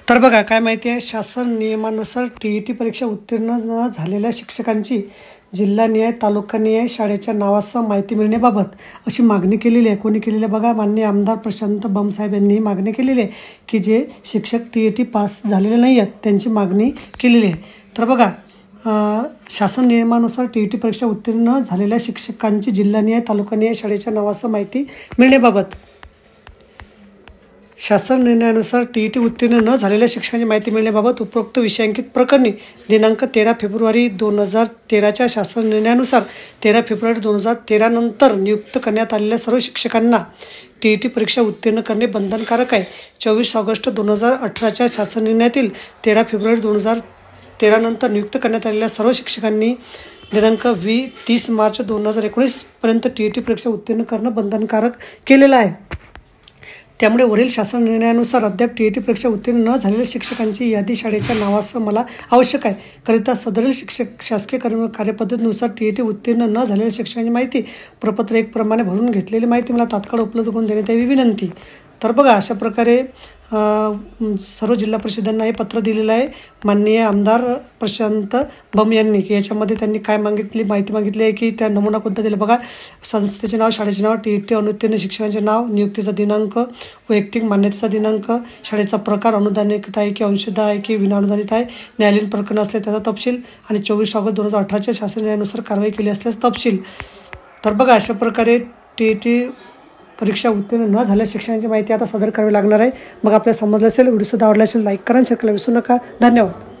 तर बघा काय माहिती आहे, शासन नियमानुसार टी परीक्षा उत्तीर्ण न झालेल्या शिक्षकांची जिल्हानिहाय तालुकानिहाय शाळेच्या नावासह माहिती मिळण्याबाबत अशी मागणी केलेली आहे. कोणी केलेली आहे बघा, माननीय आमदार प्रशांत बंब यांनी ही मागणी केलेली आहे की जे शिक्षक टी पास झालेले नाही आहेत त्यांची मागणी केलेली आहे. तर बघा शासन नियमानुसार टी परीक्षा उत्तीर्ण न झालेल्या शिक्षकांची जिल्हानिहाय तालुकानिहाय शाळेच्या नावासह माहिती मिळण्याबाबत शासन निर्णयानुसार टी उत्तीर्ण न झालेल्या शिक्षकांची माहिती मिळण्याबाबत उपरोक्त विषयांकित प्रकरणी दिनांक 13 फेब्रुवारी 2013च्या शासन निर्णयानुसार 13 फेब्रुवारी 2013 नंतर नियुक्त करण्यात आलेल्या सर्व शिक्षकांना टी परीक्षा उत्तीर्ण करणे बंधनकारक आहे. 24 ऑगस्ट 2018च्या शासन निर्णयातील 13 फेब्रुवारी 2013 नंतर नियुक्त करण्यात आलेल्या सर्व शिक्षकांनी दिनांक 30 मार्च 2019 पर्यंत टी परीक्षा उत्तीर्ण करणं बंधनकारक केलेलं आहे. त्यामुळे वरील शासन निर्णयानुसार अद्याप टी परीक्षा उत्तीर्ण न झालेल्या शिक्षकांची यादी शाळेच्या नावासह मला आवश्यक आहे. करिता सदरील शासकीय कार्यपद्धतीनुसार टी उत्तीर्ण न झालेल्या शिक्षकांची माहिती प्रपत्र 1 प्रमाणे भरून घेतलेली माहिती मला तात्काळ उपलब्ध करून देण्यात यावी विनंती. तर बघा अशा प्रकारे सर्व जिल्हा परिषदांना हे पत्र दिलेलं आहे माननीय आमदार प्रशांत बंब यांनी, की याच्यामध्ये त्यांनी काय मागितली माहिती मागितली आहे की त्या नमुना कोणता दिला बघा. संस्थेचे नाव, शाळेचे नाव, टी अनुत्तीर्ण शिक्षकांचे नाव, नियुक्तीचा दिनांक, वैयक्तिक मान्यतेचा दिनांक, शाळेचा प्रकार अनुदानित आहे की अंशतः आहे की विनाअनुदानित आहे, न्यायालयीन प्रकरण असले त्याचा तपशील आणि 24 ऑगस्ट 2018च्या शासन निर्णयानुसार कारवाई केली असल्यास तपशील. तर बघा अशा प्रकारे टी परीक्षा उत्तीर्ण न झालेल्या शिक्षकांची माहिती आता सादर करावी लागणार आहे. मग आपल्याला समजलं असेल, व्हिडिओ सुद्धा आवडला असेल, लाईक करा, शेअर करायला विसरू नका. धन्यवाद.